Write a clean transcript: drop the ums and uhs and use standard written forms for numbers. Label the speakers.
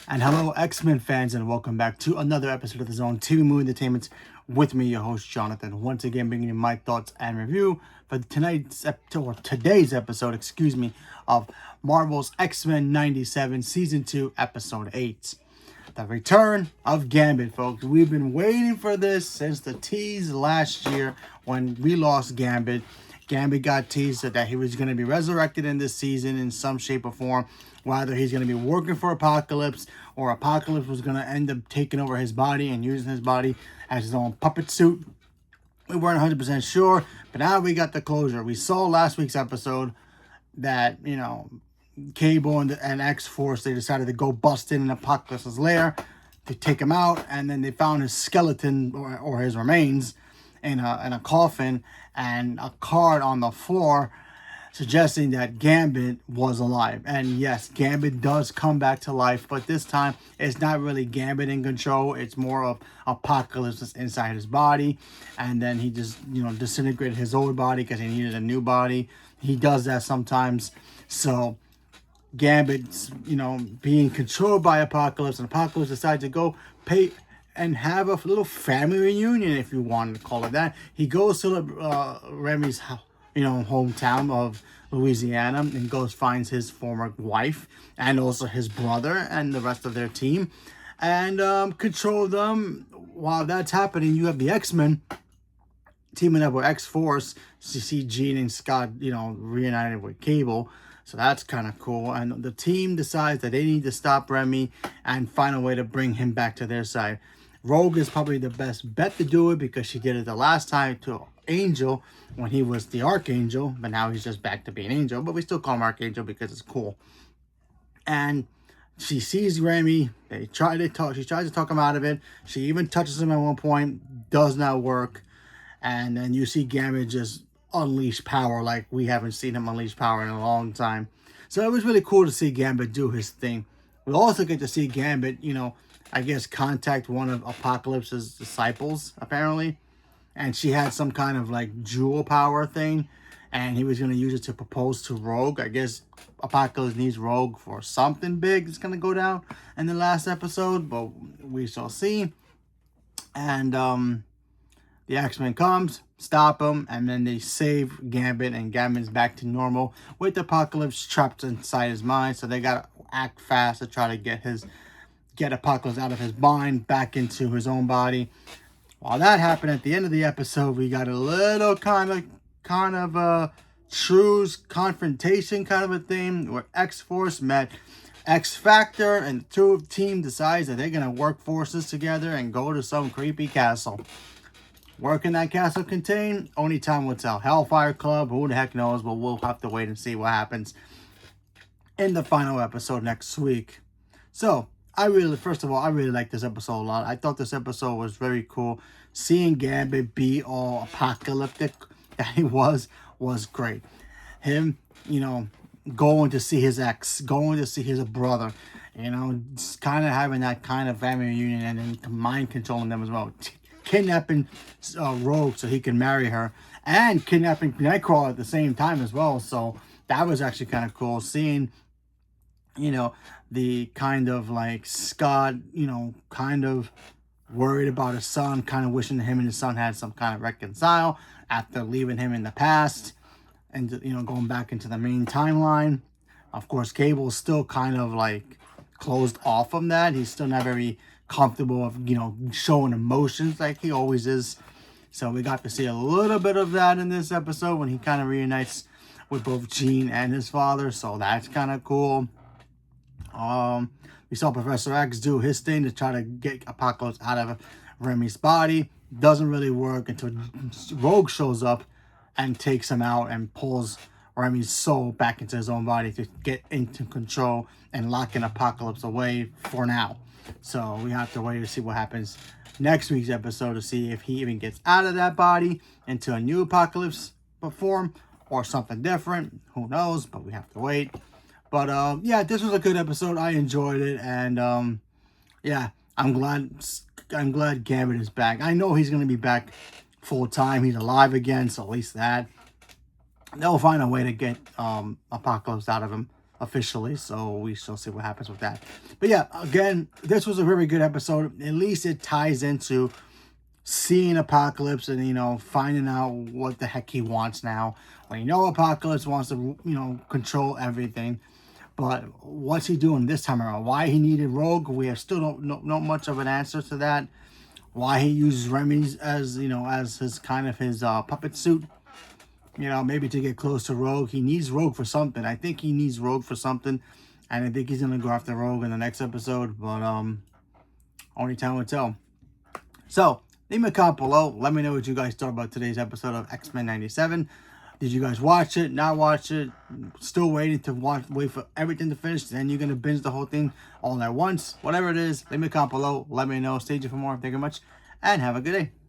Speaker 1: And hello, X-Men fans, and welcome back to another episode of the Zone TV Movie Entertainment with me, your host, Jonathan. Once again, bringing you my thoughts and review for today's episode, of Marvel's X-Men 97 Season 2, Episode 8. The return of Gambit, folks. We've been waiting for this since the tease last year when we lost Gambit. Gambit got teased that he was going to be resurrected in this season in some shape or form. Whether he's going to be working for Apocalypse or Apocalypse was going to end up taking over his body and using his body as his own puppet suit. We weren't 100% sure, but now we got the closure. We saw last week's episode that, Cable and X-Force, they decided to go bust in Apocalypse's lair to take him out, and then they found his skeleton or his remains in a coffin and a card on the floor suggesting that Gambit was alive. And yes, Gambit does come back to life, but this time it's not really Gambit in control. It's more of Apocalypse inside his body, and then he just disintegrated his old body because he needed a new body. He does that sometimes. So Gambit's, being controlled by Apocalypse, and Apocalypse decides to go pay and have a little family reunion, if you want to call it that. He goes to Remy's hometown of Louisiana and finds his former wife and also his brother and the rest of their team and control them. While that's happening, you have the X-Men teaming up with X-Force to see Jean and Scott, reunited with Cable. So that's kind of cool. And the team decides that they need to stop Remy and find a way to bring him back to their side. Rogue is probably the best bet to do it because she did it the last time to Angel when he was the Archangel, but now he's just back to being Angel, but we still call him Archangel because it's cool. And she sees Remy. She tries to talk him out of it. She even touches him at one point. Does not work. And then you see Gambit just unleash power like we haven't seen him unleash power in a long time. So it was really cool to see Gambit do his thing. We also get to see Gambit, contact one of Apocalypse's disciples, apparently. And she had some kind of jewel power thing. And he was going to use it to propose to Rogue. I guess Apocalypse needs Rogue for something big that's going to go down in the last episode. But we shall see. And the X-Men comes, stop him, and then they save Gambit, and Gambit's back to normal with Apocalypse trapped inside his mind. So they gotta act fast to try to get Apocalypse out of his mind, back into his own body. While that happened, at the end of the episode, we got a little kind of a truce confrontation kind of a thing where X-Force met X-Factor, and the two team decides that they're gonna work forces together and go to some creepy castle. Where can that castle contain? Only time will tell. Hellfire Club, who the heck knows, but we'll have to wait and see what happens in the final episode next week. So, first of all, I really like this episode a lot. I thought this episode was very cool. Seeing Gambit be all apocalyptic that he was great. Him, going to see his ex, going to see his brother, just kind of having that kind of family reunion and then mind controlling them as well. Kidnapping Rogue so he can marry her, and kidnapping Nightcrawler at the same time as well. So that was actually kind of cool. Seeing, the kind of Scott, kind of worried about his son, kind of wishing him and his son had some kind of reconcile after leaving him in the past and, going back into the main timeline. Of course, Cable's still kind of closed off from that. He's still not very comfortable of showing emotions like he always is. So we got to see a little bit of that in this episode when he kind of reunites with both Jean and his father. So that's kind of cool. We saw Professor X do his thing to try to get Apocalypse out of Remy's body. Doesn't really work until Rogue shows up and takes him out and pulls Remy's soul back into his own body to get into control and locking Apocalypse away for now. So we have to wait to see what happens next week's episode to see if he even gets out of that body into a new Apocalypse form or something different. Who knows? But we have to wait. But this was a good episode. I enjoyed it, and I'm glad Gambit is back. I know he's gonna be back full time. He's alive again, so at least that they'll find a way to get Apocalypse out of him officially, so we shall see what happens with that. But yeah, again, this was a very good episode. At least it ties into seeing Apocalypse and, you know, finding out what the heck he wants now. Well, you know, Apocalypse wants to, you know, control everything. But what's he doing this time around? Why he needed Rogue? We have still don't know much of an answer to that. Why he uses Remy as, you know, as his kind of his puppet suit. You know, maybe to get close to Rogue. He needs Rogue for something. I think he needs Rogue for something. And I think he's going to go after Rogue in the next episode. But only time will tell. So, leave me a comment below. Let me know what you guys thought about today's episode of X-Men 97. Did you guys watch it? Not watch it? Still waiting to wait for everything to finish? Then you're going to binge the whole thing all at once? Whatever it is, leave me a comment below. Let me know. Stay tuned for more. Thank you very much. And have a good day.